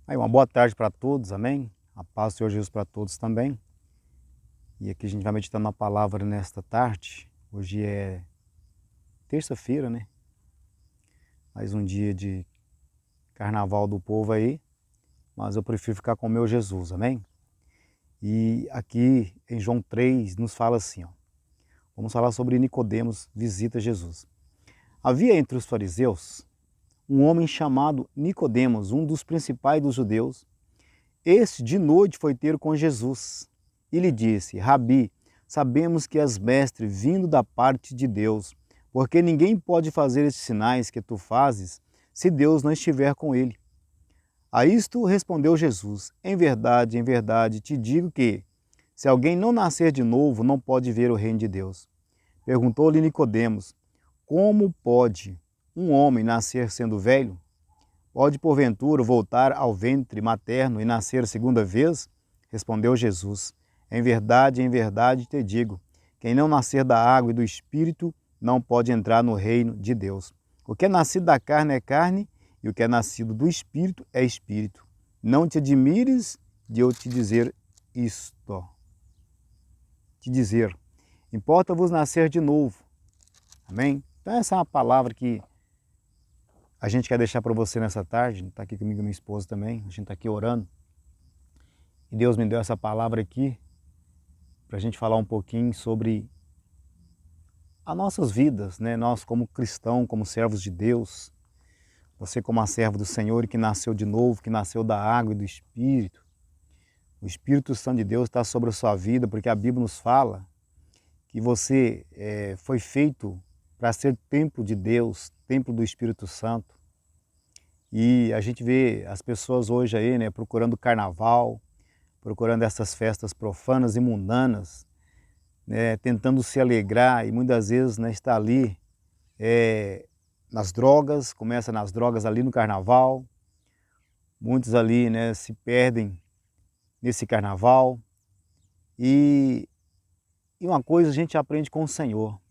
Aí, uma boa tarde para todos, amém? A paz do Senhor Jesus para todos também. E aqui a gente vai meditando na palavra nesta tarde. Hoje é terça-feira, né? Mais um dia de carnaval do povo aí, mas eu prefiro ficar com o meu Jesus, amém? E aqui em João 3 nos fala assim, ó. Vamos falar sobre Nicodemos visita Jesus. Havia entre os fariseus um homem chamado Nicodemos, um dos principais dos judeus. Este de noite foi ter com Jesus e lhe disse: Rabi, sabemos que és mestre vindo da parte de Deus, porque ninguém pode fazer estes sinais que tu fazes se Deus não estiver com ele. A isto respondeu Jesus: em verdade, te digo que, se alguém não nascer de novo, não pode ver o reino de Deus. Perguntou-lhe Nicodemos: como pode um homem nascer sendo velho? Pode, porventura, voltar ao ventre materno e nascer segunda vez? Respondeu Jesus: em verdade te digo, quem não nascer da água e do Espírito não pode entrar no reino de Deus. O que é nascido da carne é carne, e o que é nascido do Espírito é Espírito. Não te admires de eu te dizer isto. Te dizer, importa-vos nascer de novo. Amém? Então essa é uma palavra que a gente quer deixar para você nessa tarde. Está aqui comigo minha esposa também, a gente está aqui orando. E Deus me deu essa palavra aqui para a gente falar um pouquinho sobre as nossas vidas, né? Nós como cristãos, como servos de Deus, você como a serva do Senhor e que nasceu de novo, que nasceu da água e do Espírito. O Espírito Santo de Deus está sobre a sua vida, porque a Bíblia nos fala que você foi feito para ser templo de Deus, templo do Espírito Santo. E a gente vê as pessoas hoje aí, né, procurando carnaval, procurando essas festas profanas e mundanas, né, tentando se alegrar e muitas vezes, né, está ali nas drogas, começa nas drogas ali no carnaval. Muitos ali, né, se perdem nesse carnaval. E uma coisa a gente aprende com o Senhor,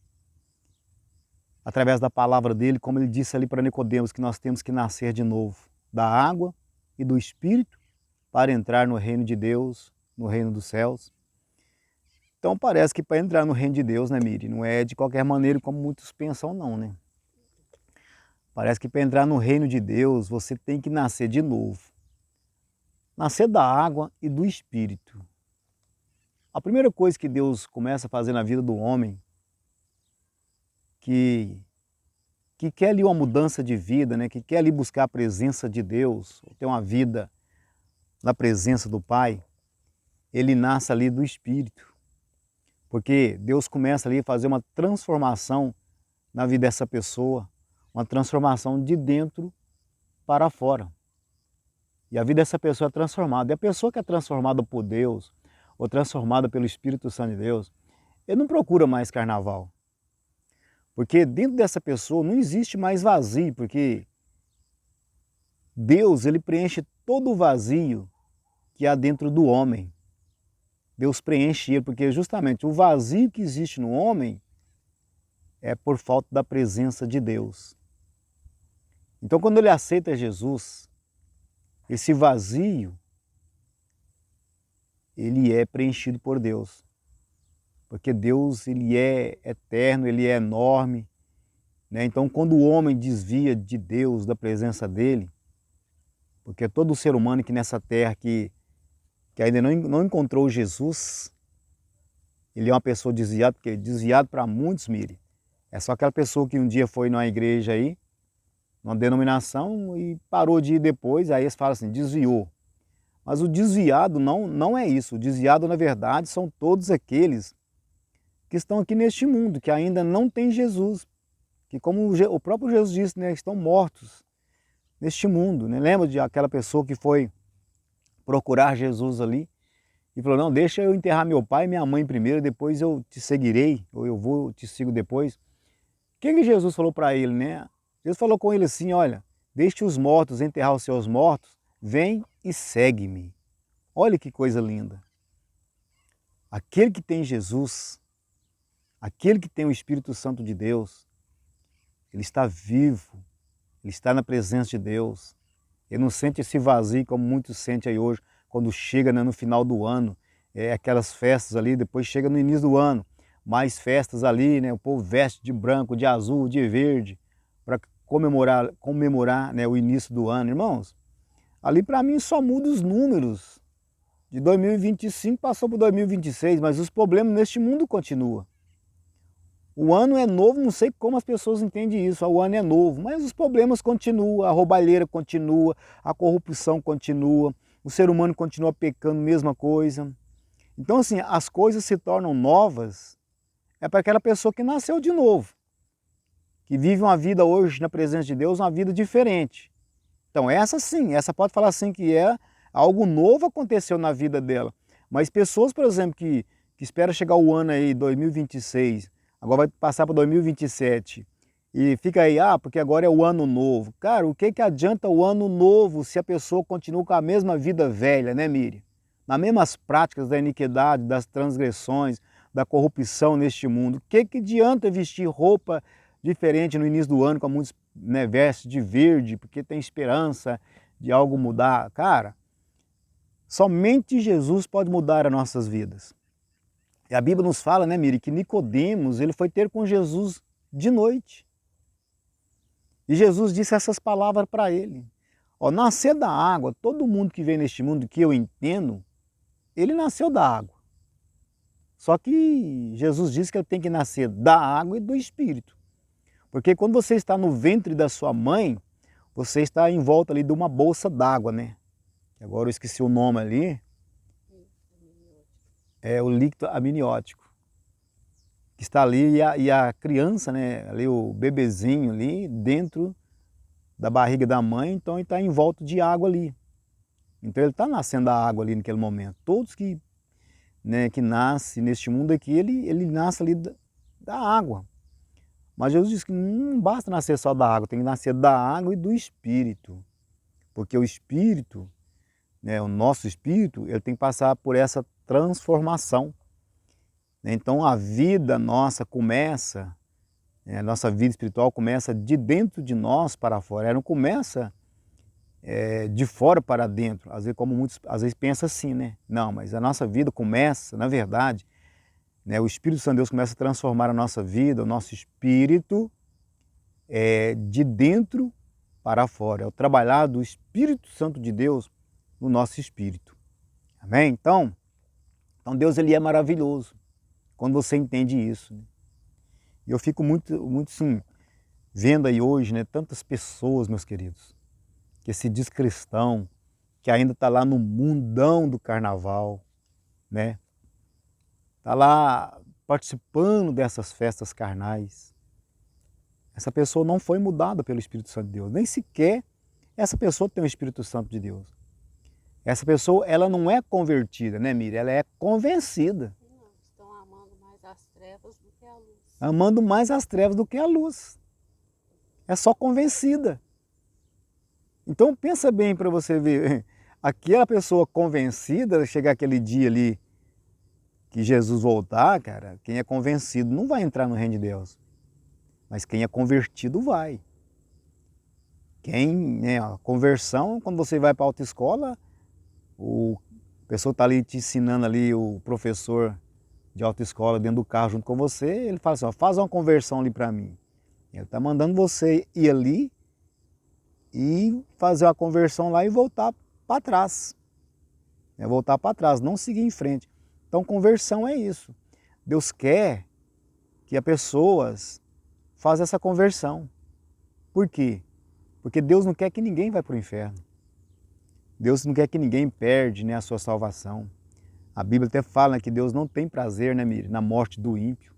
através da palavra dele, como ele disse ali para Nicodemos, que nós temos que nascer de novo da água e do Espírito para entrar no reino de Deus, no reino dos céus. Então parece que para entrar no reino de Deus, né, Miri, não é de qualquer maneira como muitos pensam não, né? Parece que para entrar no reino de Deus você tem que nascer de novo. Nascer da água e do Espírito. A primeira coisa que Deus começa a fazer na vida do homem, que quer ali uma mudança de vida, né? Que quer ali buscar a presença de Deus, ter uma vida na presença do Pai, ele nasce ali do Espírito. Porque Deus começa ali a fazer uma transformação na vida dessa pessoa, uma transformação de dentro para fora. E a vida dessa pessoa é transformada. E a pessoa que é transformada por Deus, ou transformada pelo Espírito Santo de Deus, ele não procura mais carnaval. Porque dentro dessa pessoa não existe mais vazio, porque Deus, ele preenche todo o vazio que há dentro do homem. Deus preenche ele, porque justamente o vazio que existe no homem é por falta da presença de Deus. Então, quando ele aceita Jesus, esse vazio, ele é preenchido por Deus. Porque Deus, ele é eterno, ele é enorme, né? Então, quando o homem desvia de Deus, da presença dele, porque todo ser humano que nessa terra que ainda não encontrou Jesus, ele é uma pessoa desviada, porque desviado para muitos, Mire, é só aquela pessoa que um dia foi numa igreja aí, numa denominação e parou de ir depois, aí eles falam assim, desviou. Mas o desviado não é isso. O desviado, na verdade, são todos aqueles que estão aqui neste mundo, que ainda não têm Jesus. Que como o próprio Jesus disse, né, estão mortos neste mundo. Né? Lembra de aquela pessoa que foi procurar Jesus ali e falou, não, deixa eu enterrar meu pai e minha mãe primeiro, depois eu te seguirei, ou eu te sigo depois. O que Jesus falou para ele, né? Jesus falou com ele assim, olha, deixe os mortos enterrar os seus mortos, vem e segue-me. Olha que coisa linda. Aquele que tem Jesus, aquele que tem o Espírito Santo de Deus, ele está vivo, ele está na presença de Deus, Ele não sente esse vazio como muitos sentem aí hoje, quando chega, né, no final do ano, aquelas festas ali, depois chega no início do ano, mais festas ali, né, o povo veste de branco, de azul, de verde, para comemorar, né, o início do ano. Irmãos, ali para mim só muda os números. De 2025 passou para 2026, mas os problemas neste mundo continuam. O ano é novo, não sei como as pessoas entendem isso, o ano é novo, mas os problemas continuam, a roubalheira continua, a corrupção continua, o ser humano continua pecando, mesma coisa. Então assim, as coisas se tornam novas, é para aquela pessoa que nasceu de novo, que vive uma vida hoje na presença de Deus, uma vida diferente. Então essa sim, essa pode falar assim que algo novo aconteceu na vida dela. Mas pessoas, por exemplo, que esperam chegar o ano aí, 2026, agora vai passar para 2027, e fica aí, porque agora é o ano novo. Cara, o que adianta o ano novo se a pessoa continua com a mesma vida velha, né, Miriam? Nas mesmas práticas da iniquidade, das transgressões, da corrupção neste mundo. O que adianta vestir roupa diferente no início do ano, com muitos, né, vestem de verde, porque tem esperança de algo mudar? Cara, somente Jesus pode mudar as nossas vidas. E a Bíblia nos fala, né, Miri, que Nicodemos, ele foi ter com Jesus de noite. E Jesus disse essas palavras para ele. Ó, nascer da água, todo mundo que vem neste mundo, que eu entendo, ele nasceu da água. Só que Jesus disse que ele tem que nascer da água e do Espírito. Porque quando você está no ventre da sua mãe, você está em volta ali de uma bolsa d'água, né? Agora eu esqueci o nome ali. É o líquido amniótico. Que está ali e a criança, né? Ali o bebezinho ali dentro da barriga da mãe, então ele está em volta de água ali. Então ele está nascendo da água ali naquele momento. Todos que, né, que nascem neste mundo aqui, ele nasce ali da água. Mas Jesus disse que não basta nascer só da água, tem que nascer da água e do Espírito. Porque o Espírito, né, o nosso Espírito, ele tem que passar por essa transformação. Então a vida nossa começa, a nossa vida espiritual começa de dentro de nós para fora. Ela não começa de fora para dentro, às vezes como muitos às vezes pensam assim, né? Não, mas a nossa vida começa, na verdade, né, o Espírito Santo de Deus começa a transformar a nossa vida, o nosso espírito, de dentro para fora. É o trabalhar do Espírito Santo de Deus no nosso espírito. Amém? Então Deus, ele é maravilhoso quando você entende isso. Né? E eu fico muito sim, vendo aí hoje, né, tantas pessoas, meus queridos, que se diz cristão, que ainda está lá no mundão do carnaval, né? Está lá participando dessas festas carnais. Essa pessoa não foi mudada pelo Espírito Santo de Deus, nem sequer essa pessoa tem o Espírito Santo de Deus. Essa pessoa, ela não é convertida, né, Miriam? Ela é convencida. Não, estão amando mais as trevas do que a luz. Amando mais as trevas do que a luz. É só convencida. Então pensa bem para você ver, aquela pessoa convencida, chegar aquele dia ali que Jesus voltar, cara, quem é convencido não vai entrar no reino de Deus. Mas quem é convertido vai. Quem, né, a conversão, quando você vai para a autoescola, a pessoa está ali te ensinando ali, o professor de autoescola dentro do carro junto com você, ele fala assim, ó, faz uma conversão ali para mim. Ele está mandando você ir ali e fazer a conversão lá e voltar para trás. Voltar para trás, não seguir em frente. Então conversão é isso. Deus quer que as pessoas façam essa conversão. Por quê? Porque Deus não quer que ninguém vá para o inferno. Deus não quer que ninguém perde, né, a sua salvação. A Bíblia até fala que Deus não tem prazer, né, Miriam, na morte do ímpio.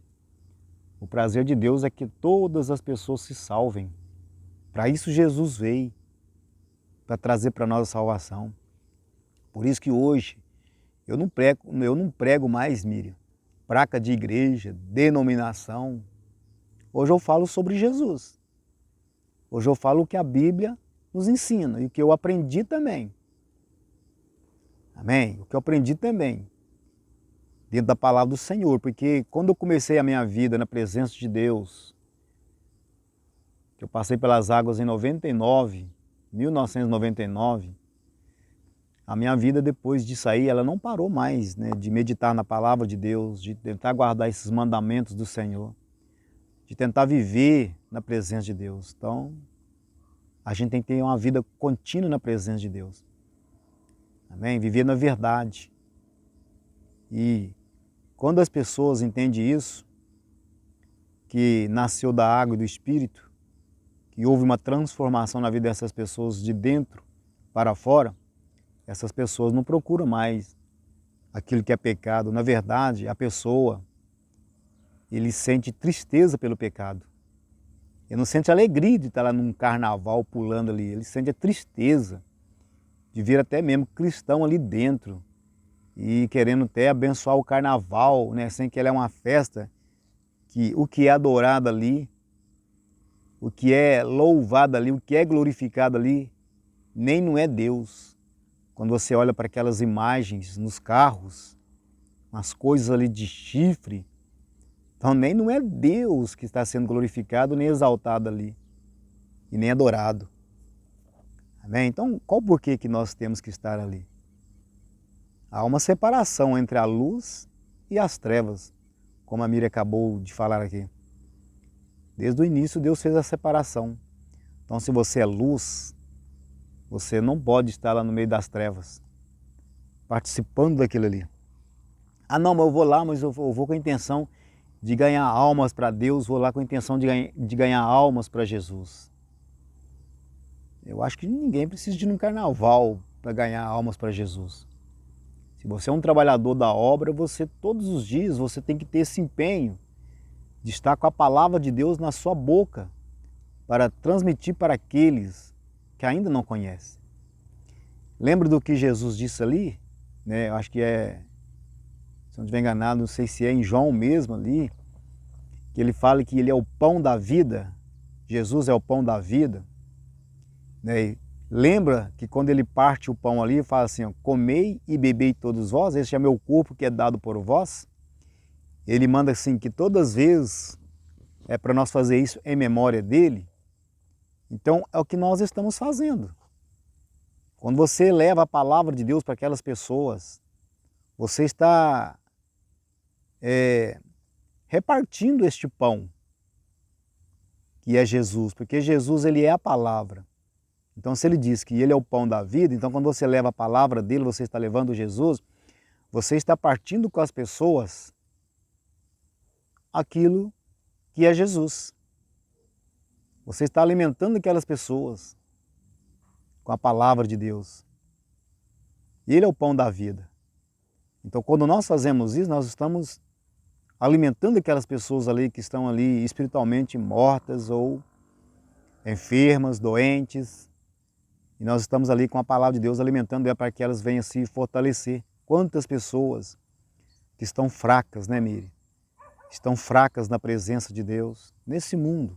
O prazer de Deus é que todas as pessoas se salvem. Para isso Jesus veio, para trazer para nós a salvação. Por isso que hoje eu não prego mais, Miriam, placa de igreja, denominação. Hoje eu falo sobre Jesus. Hoje eu falo o que a Bíblia nos ensina e o que eu aprendi também. Amém? O que eu aprendi também, dentro da palavra do Senhor, porque quando eu comecei a minha vida na presença de Deus, que eu passei pelas águas em 99, 1999, a minha vida depois disso aí, ela não parou mais, né, de meditar na palavra de Deus, de tentar guardar esses mandamentos do Senhor, de tentar viver na presença de Deus. Então, a gente tem que ter uma vida contínua na presença de Deus. Amém? Viver na verdade. E quando as pessoas entendem isso, que nasceu da água e do Espírito, que houve uma transformação na vida dessas pessoas de dentro para fora, essas pessoas não procuram mais aquilo que é pecado. Na verdade, a pessoa, ele sente tristeza pelo pecado. Ele não sente alegria de estar lá num carnaval pulando ali. Ele sente a tristeza de ver até mesmo cristão ali dentro e querendo até abençoar o carnaval, né? Sem que ele é uma festa, que o que é adorado ali, o que é louvado ali, o que é glorificado ali, nem não é Deus. Quando você olha para aquelas imagens nos carros, as coisas ali de chifre, então nem não é Deus que está sendo glorificado, nem exaltado ali, e nem adorado. Amém? Então, qual o porquê que nós temos que estar ali? Há uma separação entre a luz e as trevas, como a Miriam acabou de falar aqui. Desde o início, Deus fez a separação. Então, se você é luz, você não pode estar lá no meio das trevas, participando daquilo ali. Ah não, mas eu vou lá, mas eu vou com a intenção de ganhar almas para Deus, vou lá com a intenção de ganhar almas para Jesus. Eu acho que ninguém precisa de ir num carnaval para ganhar almas para Jesus. Se você é um trabalhador da obra, você todos os dias você tem que ter esse empenho de estar com a palavra de Deus na sua boca para transmitir para aqueles que ainda não conhecem. Lembra do que Jesus disse ali? Né? Eu acho que se não estiver enganado, não sei se é em João mesmo ali, que ele fala que ele é o pão da vida, Jesus é o pão da vida. Né? E lembra que quando ele parte o pão ali, ele fala assim, ó, comei e bebei todos vós, esse é meu corpo que é dado por vós. Ele manda assim, que todas as vezes é para nós fazer isso em memória dele. Então é o que nós estamos fazendo. Quando você leva a palavra de Deus para aquelas pessoas, você está repartindo este pão, que é Jesus, porque Jesus ele é a palavra. Então se ele diz que ele é o pão da vida, então quando você leva a palavra dele, você está levando Jesus, você está partindo com as pessoas aquilo que é Jesus. Você está alimentando aquelas pessoas com a palavra de Deus. E ele é o pão da vida. Então quando nós fazemos isso, nós estamos alimentando aquelas pessoas ali que estão ali espiritualmente mortas ou enfermas, doentes. E nós estamos ali com a palavra de Deus alimentando ela para que elas venham se fortalecer. Quantas pessoas que estão fracas, né, Miri? Estão fracas na presença de Deus, nesse mundo.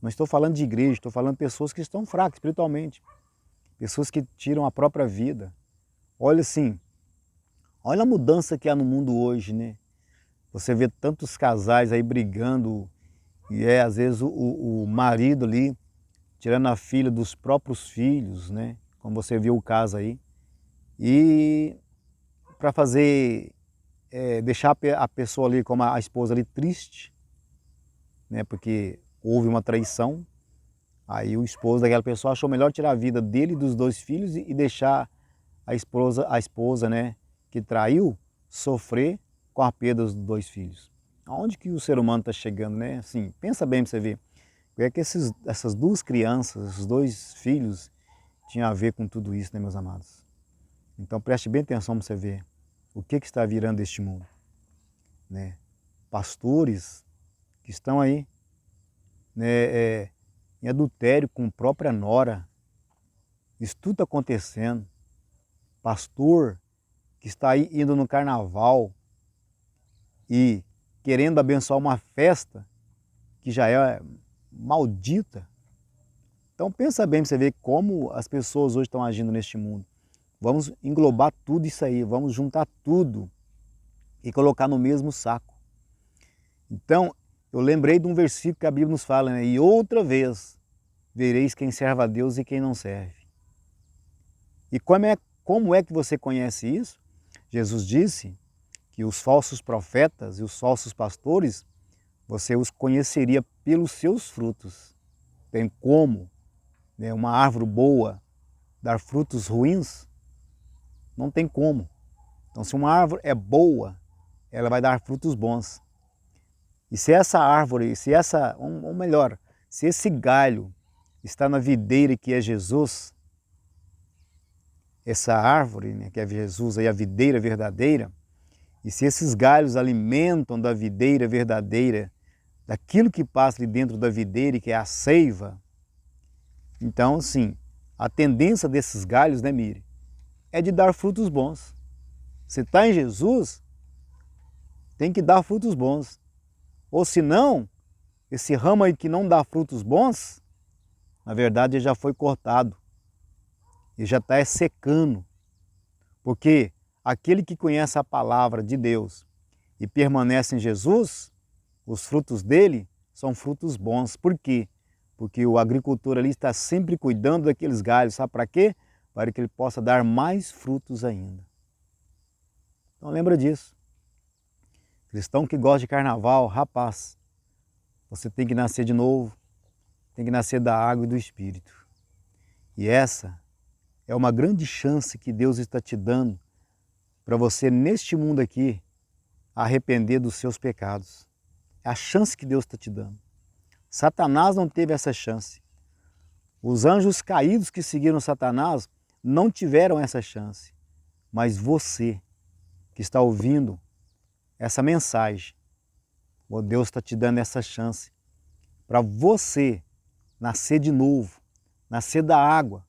Não estou falando de igreja, estou falando de pessoas que estão fracas espiritualmente. Pessoas que tiram a própria vida. Olha assim, olha a mudança que há no mundo hoje, né? Você vê tantos casais aí brigando e às vezes o marido ali tirando a filha dos próprios filhos, né? Como você viu o caso aí. E para fazer, deixar a pessoa ali, como a esposa ali, triste, né? Porque houve uma traição. Aí o esposo daquela pessoa achou melhor tirar a vida dele e dos dois filhos e deixar a esposa, né, que traiu, sofrer com a perda dos dois filhos. Aonde que o ser humano está chegando, né? Assim, pensa bem para você ver. O que é que essas duas crianças, esses dois filhos, tinham a ver com tudo isso, né, meus amados? Então preste bem atenção para você ver o que está virando este mundo. Né? Pastores que estão aí, né, em adultério com a própria nora. Isso tudo está acontecendo. Pastor que está aí indo no carnaval e querendo abençoar uma festa que já é maldita. Então pensa bem para você ver como as pessoas hoje estão agindo neste mundo. Vamos englobar tudo isso aí, vamos juntar tudo e colocar no mesmo saco. Então, eu lembrei de um versículo que a Bíblia nos fala, né? E outra vez vereis quem serve a Deus e quem não serve. E como é que você conhece isso? Jesus disse que os falsos profetas e os falsos pastores, você os conheceria pelos seus frutos. Tem como, né, uma árvore boa dar frutos ruins? Não tem como. Então, se uma árvore é boa, ela vai dar frutos bons. E se essa árvore, ou melhor, se esse galho está na videira que é Jesus, essa árvore, né, que é Jesus, aí a videira verdadeira, e se esses galhos alimentam da videira verdadeira, daquilo que passa ali dentro da videira, que é a seiva, então, sim, a tendência desses galhos, né, Miri, é de dar frutos bons. Se está em Jesus, tem que dar frutos bons. Ou senão, esse ramo aí que não dá frutos bons, na verdade ele já foi cortado. Ele já está secando. Porque aquele que conhece a palavra de Deus e permanece em Jesus, os frutos dele são frutos bons. Por quê? Porque o agricultor ali está sempre cuidando daqueles galhos. Sabe para quê? Para que ele possa dar mais frutos ainda. Então lembra disso. Cristão que gosta de carnaval, rapaz, você tem que nascer de novo, tem que nascer da água e do Espírito. E essa é uma grande chance que Deus está te dando para você, neste mundo aqui, arrepender dos seus pecados. É a chance que Deus está te dando. Satanás não teve essa chance. Os anjos caídos que seguiram Satanás não tiveram essa chance. Mas você, que está ouvindo essa mensagem, o Deus está te dando essa chance para você nascer de novo, nascer da água,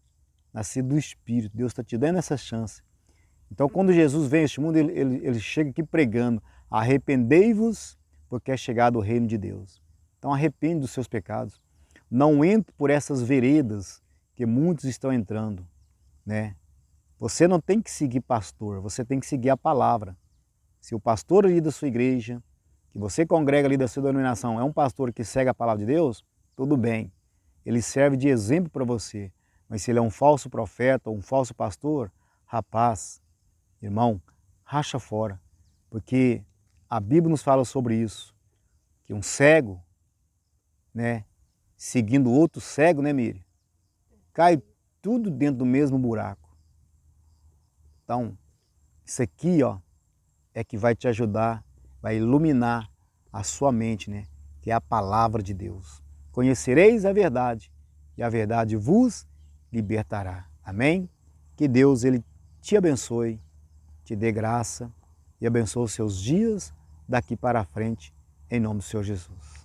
nascer do Espírito. Deus está te dando essa chance. Então, quando Jesus vem a este mundo, ele chega aqui pregando: arrependei-vos, porque é chegado o reino de Deus. Então, arrepende dos seus pecados. Não entre por essas veredas que muitos estão entrando, né? Você não tem que seguir pastor, você tem que seguir a palavra. Se o pastor ali da sua igreja, que você congrega ali da sua denominação, é um pastor que segue a palavra de Deus, tudo bem. Ele serve de exemplo para você. Mas se ele é um falso profeta ou um falso pastor, rapaz, irmão, racha fora. Porque a Bíblia nos fala sobre isso. Que um cego, né, seguindo outro cego, né, Miri? Cai tudo dentro do mesmo buraco. Então, isso aqui, ó, é que vai te ajudar, vai iluminar a sua mente, né? Que é a palavra de Deus. Conhecereis a verdade e a verdade vos libertará. Amém? Que Deus ele te abençoe, te dê graça e abençoe os seus dias daqui para frente, em nome do Senhor Jesus.